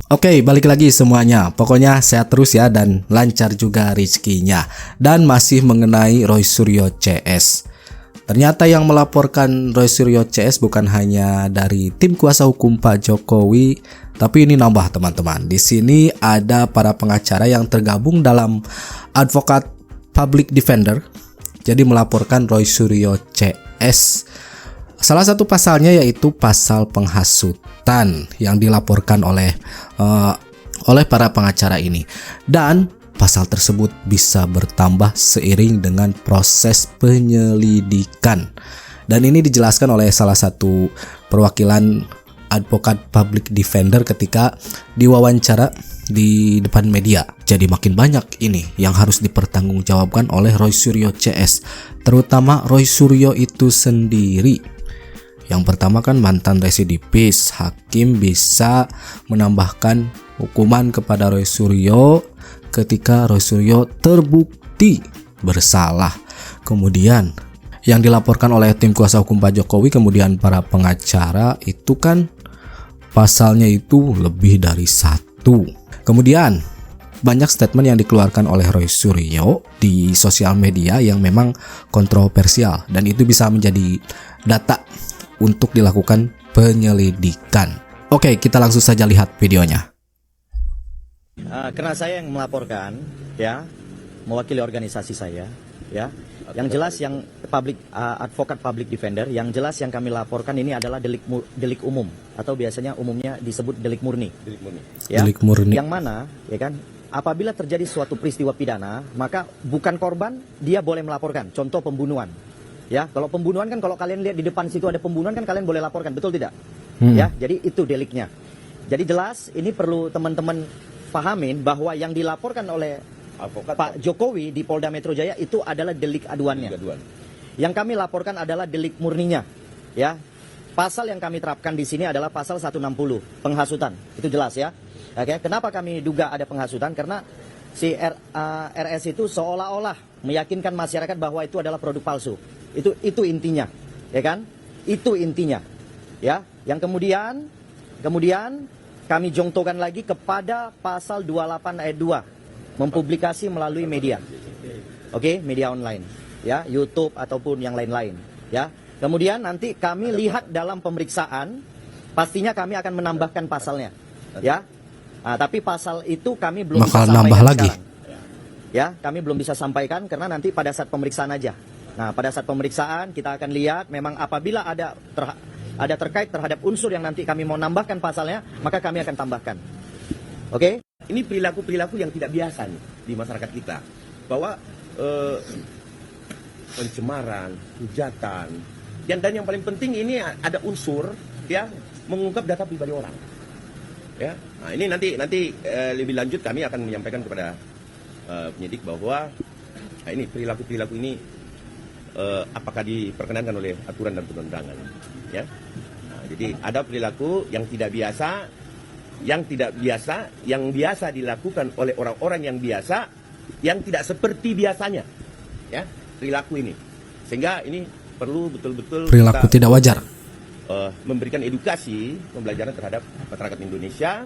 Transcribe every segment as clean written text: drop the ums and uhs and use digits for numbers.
Oke, balik lagi semuanya. Pokoknya sehat terus ya dan lancar juga rezekinya. Dan masih mengenai Roy Suryo CS. Ternyata yang melaporkan Roy Suryo CS bukan hanya dari tim kuasa hukum Pak Jokowi, tapi ini nambah teman-teman. Di sini ada para pengacara yang tergabung dalam Advokat Public Defender. Jadi melaporkan Roy Suryo CS. Salah satu pasalnya yaitu pasal penghasutan yang dilaporkan oleh para pengacara ini. Dan pasal tersebut bisa bertambah seiring dengan proses penyelidikan. Dan ini dijelaskan oleh salah satu perwakilan Advokat Public Defender ketika diwawancara di depan media. Jadi makin banyak ini yang harus dipertanggungjawabkan oleh Roy Suryo CS, terutama Roy Suryo itu sendiri. Yang pertama kan mantan residivis, hakim bisa menambahkan hukuman kepada Roy Suryo ketika Roy Suryo terbukti bersalah. Kemudian yang dilaporkan oleh tim kuasa hukum Pak Jokowi kemudian para pengacara itu kan pasalnya itu lebih dari satu. Kemudian banyak statement yang dikeluarkan oleh Roy Suryo di sosial media yang memang kontroversial dan itu bisa menjadi data untuk dilakukan penyelidikan. Oke, kita langsung saja lihat videonya. Karena saya yang melaporkan, ya, mewakili organisasi saya, ya. Yang jelas yang advokat public defender, yang jelas yang kami laporkan ini adalah delik umum atau biasanya umumnya disebut delik murni. Delik murni. Ya, delik murni. Yang mana, ya kan? Apabila terjadi suatu peristiwa pidana, maka bukan korban dia boleh melaporkan. Contoh pembunuhan. Ya, kalau pembunuhan kan kalau kalian lihat di depan situ ada pembunuhan kan kalian boleh laporkan, betul tidak? Ya, jadi itu deliknya. Jadi jelas ini perlu teman-teman pahamin bahwa yang dilaporkan oleh Pak Jokowi di Polda Metro Jaya itu adalah delik aduannya. Yang kami laporkan adalah delik murninya. Ya, pasal yang kami terapkan di sini adalah pasal 160 penghasutan. Itu jelas ya. Oke, kenapa kami duga ada penghasutan? Karena si RS itu seolah-olah meyakinkan masyarakat bahwa itu adalah produk palsu. Itu intinya, ya kan? Itu intinya, ya. Yang kemudian kami jongtokan lagi kepada pasal 28 ayat 2, mempublikasi melalui media, oke, media online, ya, YouTube ataupun yang lain-lain, ya. Kemudian nanti kami lihat dalam pemeriksaan, pastinya kami akan menambahkan pasalnya, ya. Nah, tapi pasal itu kami belum bisa sampaikan lagi. Ya, kami belum bisa sampaikan karena nanti pada saat pemeriksaan aja. Nah, pada saat pemeriksaan kita akan lihat memang apabila ada terkait terhadap unsur yang nanti kami mau nambahkan pasalnya, maka kami akan tambahkan. Oke? Ini perilaku-perilaku yang tidak biasa nih di masyarakat kita. Bahwa pencemaran, hujatan, dan yang paling penting ini ada unsur ya mengungkap data pribadi orang. Ya. Nah, ini nanti lebih lanjut kami akan menyampaikan kepada penyidik bahwa ini perilaku-perilaku ini apakah diperkenankan oleh aturan dan perundangan, ya. Nah, jadi ada perilaku yang tidak biasa, yang biasa dilakukan oleh orang-orang yang biasa, yang tidak seperti biasanya, ya, perilaku ini. Sehingga ini perlu betul-betul perilaku tidak wajar. Memberikan edukasi, pembelajaran terhadap masyarakat Indonesia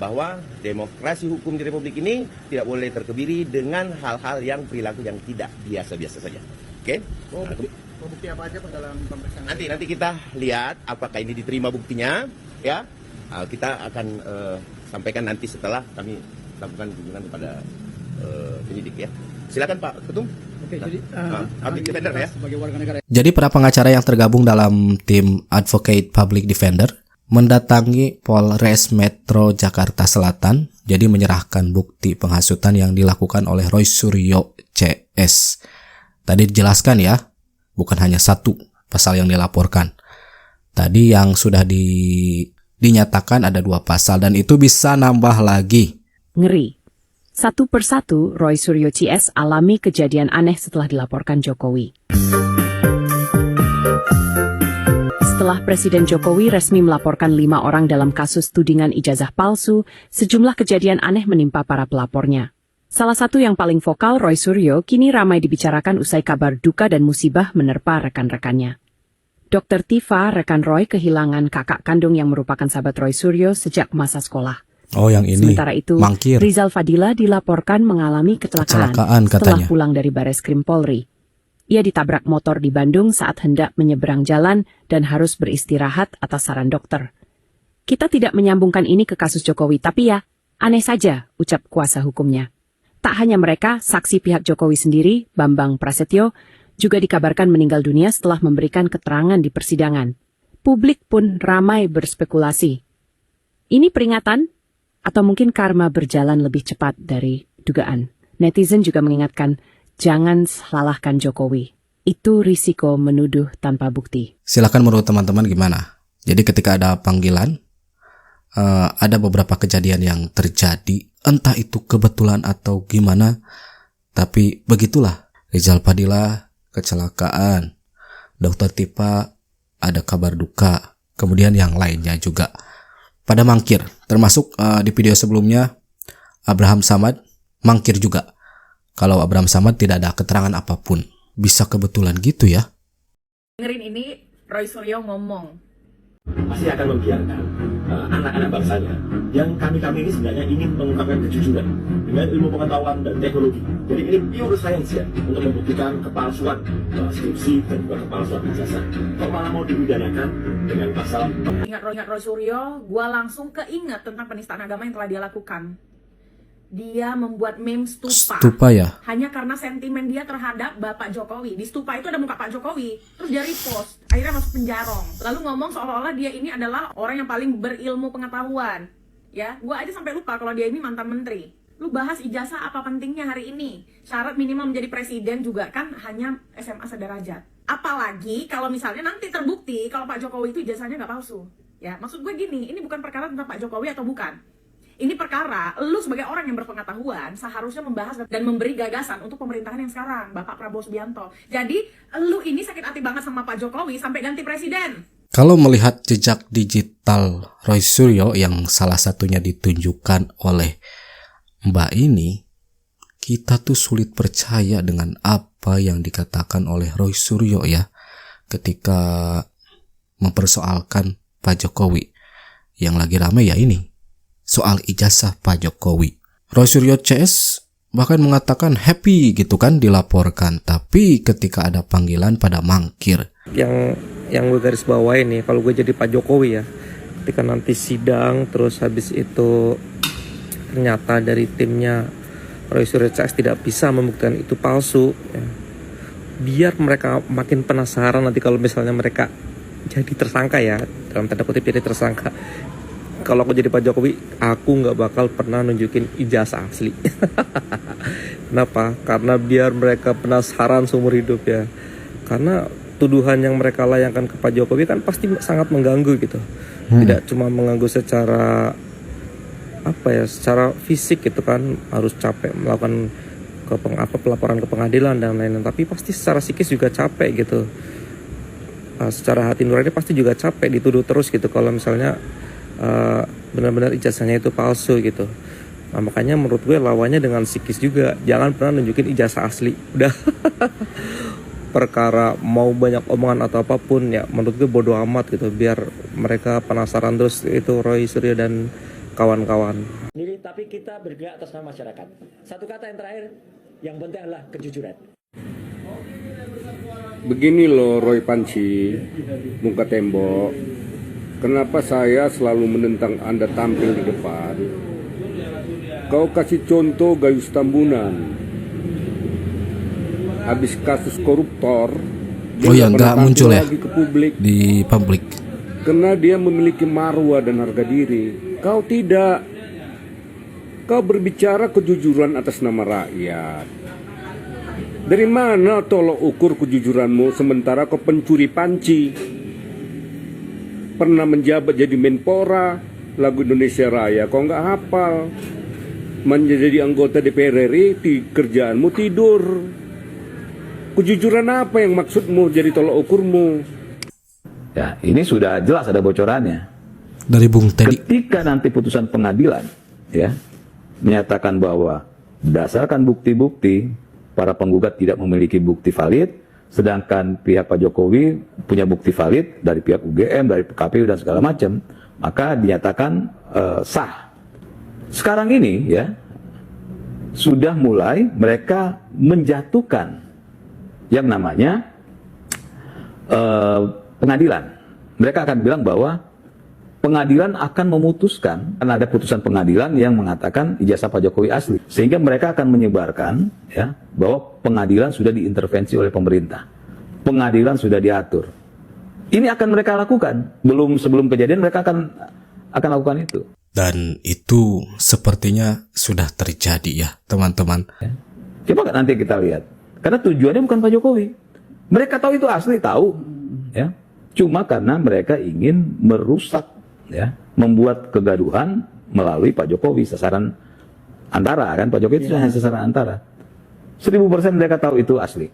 bahwa demokrasi hukum di Republik ini tidak boleh terkebiri dengan hal-hal yang perilaku yang tidak biasa-biasa saja. Oke? Bukti apa aja dalam pemeriksaan? Nanti kita lihat apakah ini diterima buktinya, ya. Kita akan sampaikan nanti setelah kami lakukan kunjungan kepada penyidik, ya. Silakan Pak Ketum. Oke, jadi defender, ya. Sebagai warga negara. Jadi para pengacara yang tergabung dalam tim Advocate Public Defender mendatangi Polres Metro Jakarta Selatan, jadi menyerahkan bukti penghasutan yang dilakukan oleh Roy Suryo CS. Tadi dijelaskan ya, bukan hanya satu pasal yang dilaporkan. Tadi yang sudah dinyatakan ada 2 pasal dan itu bisa nambah lagi. Ngeri. Satu persatu Roy Suryo CS alami kejadian aneh setelah dilaporkan Jokowi. Setelah Presiden Jokowi resmi melaporkan 5 orang dalam kasus tudingan ijazah palsu, sejumlah kejadian aneh menimpa para pelapornya. Salah satu yang paling vokal Roy Suryo kini ramai dibicarakan usai kabar duka dan musibah menerpa rekan-rekannya. Dr. Tifa, rekan Roy, kehilangan kakak kandung yang merupakan sahabat Roy Suryo sejak masa sekolah. Oh, yang ini. Sementara itu, mangkir. Rizal Fadila dilaporkan mengalami kecelakaan Katanya. setelah pulang dari Bareskrim Polri. Ia ditabrak motor di Bandung saat hendak menyeberang jalan dan harus beristirahat atas saran dokter. Kita tidak menyambungkan ini ke kasus Jokowi, tapi ya, aneh saja, ucap kuasa hukumnya. Tak hanya mereka, saksi pihak Jokowi sendiri, Bambang Prasetyo, juga dikabarkan meninggal dunia setelah memberikan keterangan di persidangan. Publik pun ramai berspekulasi. Ini peringatan? Atau mungkin karma berjalan lebih cepat dari dugaan? Netizen juga mengingatkan, jangan salahkan Jokowi. Itu risiko menuduh tanpa bukti. Silakan menurut teman-teman gimana? Jadi ketika ada panggilan, ada beberapa kejadian yang terjadi, entah itu kebetulan atau gimana, tapi begitulah. Rizal Fadila kecelakaan, Dokter Tipa ada kabar duka, kemudian yang lainnya juga pada mangkir. Termasuk di video sebelumnya Abraham Samad mangkir juga. Kalau Abraham Samad tidak ada keterangan apapun. Bisa kebetulan gitu ya. Dengerin ini, Roy Suryo ngomong. Pasti akan membiarkan anak-anak bangsanya yang kami ini sebenarnya ingin mengungkapkan kejujuran dengan ilmu pengetahuan dan teknologi. Jadi ini pure science ya, untuk membuktikan kepalsuan skripsi dan juga kepalsuan ijazah. Kok malah mau dipidanakan dengan pasal? Ingat Roy Suryo, gua langsung keinget tentang penistaan agama yang telah dia lakukan. Dia membuat meme Stupa ya? hanya karena sentimen dia terhadap Bapak Jokowi. Di stupa itu ada muka Pak Jokowi, terus dia repost, akhirnya masuk penjara. Lalu ngomong seolah-olah dia ini adalah orang yang paling berilmu pengetahuan. Ya, gua aja sampai lupa kalau dia ini mantan menteri. Lu bahas ijazah apa pentingnya hari ini? Syarat minimal menjadi presiden juga kan hanya SMA sederajat. Apalagi kalau misalnya nanti terbukti kalau Pak Jokowi itu ijazahnya nggak palsu. Ya, maksud gue gini, ini bukan perkara tentang Pak Jokowi atau bukan. Ini perkara, lu sebagai orang yang berpengetahuan seharusnya membahas dan memberi gagasan untuk pemerintahan yang sekarang, Bapak Prabowo Subianto. Jadi, lu ini sakit hati banget sama Pak Jokowi sampai ganti presiden. Kalau melihat jejak digital Roy Suryo yang salah satunya ditunjukkan oleh Mbak ini, kita tuh sulit percaya dengan apa yang dikatakan oleh Roy Suryo ya, ketika mempersoalkan Pak Jokowi. Yang lagi ramai ya ini, soal ijazah Pak Jokowi. Roy Suryo CS bahkan mengatakan happy gitu kan dilaporkan, tapi ketika ada panggilan pada mangkir. Yang gue garis bawahi nih, kalau gue jadi Pak Jokowi ya, ketika nanti sidang terus habis itu ternyata dari timnya Roy Suryo CS tidak bisa membuktikan itu palsu ya, biar mereka makin penasaran nanti kalau misalnya mereka jadi tersangka ya, dalam tanda kutip jadi tersangka. Kalau aku jadi Pak Jokowi, aku nggak bakal pernah nunjukin ijazah asli. Kenapa? Karena biar mereka penasaran seumur hidup ya. Karena tuduhan yang mereka layangkan ke Pak Jokowi kan pasti sangat mengganggu gitu. Tidak cuma mengganggu secara secara fisik gitu kan, harus capek melakukan pelaporan ke pengadilan dan lain-lain. Tapi pasti secara psikis juga capek gitu. Secara hati nurani pasti juga capek dituduh terus gitu. Kalau misalnya benar-benar ijazahnya itu palsu gitu. Nah, makanya menurut gue lawannya dengan psikis juga. Jangan pernah nunjukin ijazah asli. Udah. Perkara mau banyak omongan atau apapun ya, menurut gue bodo amat gitu. Biar mereka penasaran terus itu Roy Suryo dan kawan-kawan. Tapi kita bergerak atas nama masyarakat. Satu kata yang terakhir, yang penting adalah kejujuran. Begini loh Roy Panci, muka tembok. Kenapa saya selalu menentang Anda tampil di depan? Kau kasih contoh Gayus Tambunan. Habis kasus koruptor, Oh ya, nggak muncul ya lagi ke publik. di publik. Karena dia memiliki marwah dan harga diri. Kau tidak. Kau berbicara kejujuran atas nama rakyat. Dari mana tolok ukur kejujuranmu sementara kau pencuri panci? Pernah menjabat jadi Menpora, lagu Indonesia Raya, kau nggak hafal. Menjadi anggota DPR RI, kerjaanmu tidur. Kejujuran apa yang maksudmu jadi tolak ukurmu? Ya, ini sudah jelas ada bocorannya. Dari Bung Teddy. Ketika nanti putusan pengadilan ya menyatakan bahwa berdasarkan bukti-bukti para penggugat tidak memiliki bukti valid, sedangkan pihak Pak Jokowi punya bukti valid dari pihak UGM, dari KPU dan segala macam, maka dinyatakan sah sekarang ini ya sudah mulai mereka menjatuhkan yang namanya pengadilan. Mereka akan bilang bahwa pengadilan akan memutuskan, karena ada putusan pengadilan yang mengatakan ijazah Pak Jokowi asli, sehingga mereka akan menyebarkan ya bahwa pengadilan sudah diintervensi oleh pemerintah, pengadilan sudah diatur. Ini akan mereka lakukan, sebelum kejadian mereka akan lakukan itu. Dan itu sepertinya sudah terjadi ya teman-teman. Coba nanti kita lihat, karena tujuannya bukan Pak Jokowi. Mereka tahu itu asli, tahu ya. Cuma karena mereka ingin merusak ya, membuat kegaduhan melalui Pak Jokowi, sasaran antara kan, Pak Jokowi itu hanya sasaran antara. 1000% mereka tahu itu asli.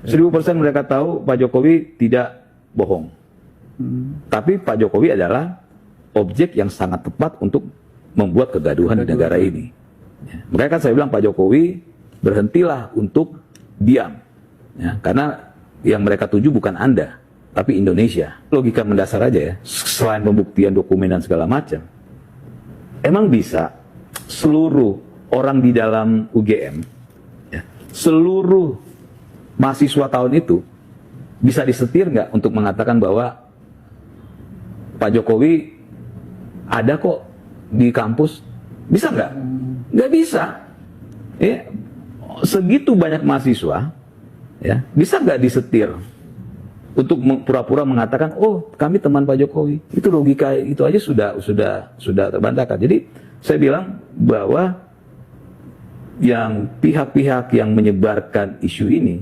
1000% mereka tahu Pak Jokowi tidak bohong. Tapi Pak Jokowi adalah objek yang sangat tepat untuk membuat kegaduhan di negara ini. Makanya kan saya bilang Pak Jokowi berhentilah untuk diam. Ya, karena yang mereka tuju bukan Anda, tapi Indonesia. Logika mendasar aja ya, selain pembuktian dokumen dan segala macam, emang bisa seluruh orang di dalam UGM, ya, seluruh mahasiswa tahun itu bisa disetir nggak untuk mengatakan bahwa Pak Jokowi ada kok di kampus? Bisa nggak? Nggak bisa. Ya, segitu banyak mahasiswa, ya, bisa nggak disetir untuk pura-pura mengatakan, oh kami teman Pak Jokowi? Itu logika itu aja sudah terbantahkan. Jadi saya bilang bahwa yang pihak-pihak yang menyebarkan isu ini,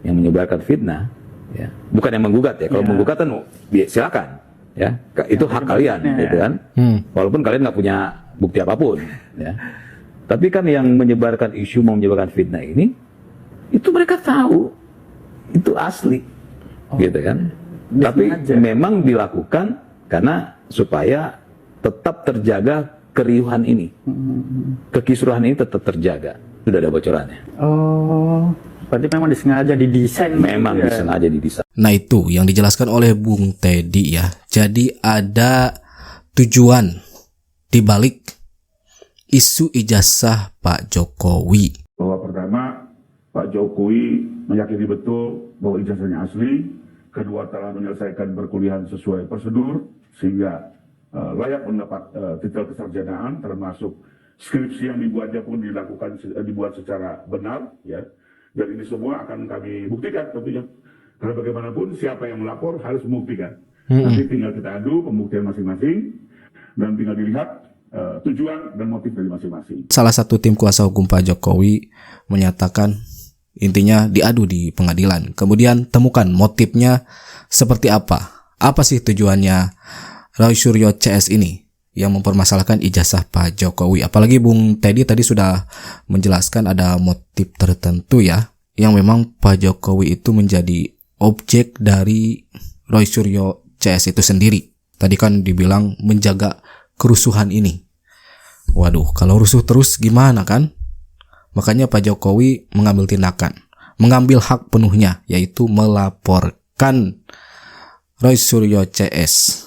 yang menyebarkan fitnah, ya, bukan yang menggugat ya. Kalau menggugat kan silakan, ya, itu hak kalian, gitu kan. Walaupun kalian nggak punya bukti apapun, ya. Tapi kan yang menyebarkan isu, mau menyebarkan fitnah ini, itu mereka tahu itu asli, gitu kan. Tapi memang dilakukan karena supaya tetap terjaga keriuhan ini, kekisruhan ini tetap terjaga. Sudah ada bocorannya. Oh, berarti memang disengaja didesain. Memang disengaja didesain. Nah itu yang dijelaskan oleh Bung Teddy ya. Jadi ada tujuan dibalik isu ijazah Pak Jokowi. Bahwa pertama, Pak Jokowi meyakini betul bahwa ijazahnya asli. Kedua, telah menyelesaikan perkuliahan sesuai prosedur sehingga layak mendapat titel kesarjanaan, termasuk skripsi yang dibuatnya pun dibuat secara benar, ya. Dan ini semua akan kami buktikan tentunya. Karena bagaimanapun siapa yang melapor harus membuktikan. Nanti tinggal kita adu pembuktian masing-masing dan tinggal dilihat tujuan dan motif dari masing-masing. Salah satu tim kuasa hukum Pak Jokowi menyatakan intinya diadu di pengadilan. Kemudian temukan motifnya seperti apa. Apa sih tujuannya Roy Suryo CS ini yang mempermasalahkan ijazah Pak Jokowi. Apalagi Bung Teddy tadi sudah menjelaskan ada motif tertentu ya, yang memang Pak Jokowi itu menjadi objek dari Roy Suryo CS itu sendiri. Tadi kan dibilang menjaga kerusuhan ini. Waduh, kalau rusuh terus gimana kan? Makanya Pak Jokowi mengambil tindakan, mengambil hak penuhnya, yaitu melaporkan Roy Suryo CS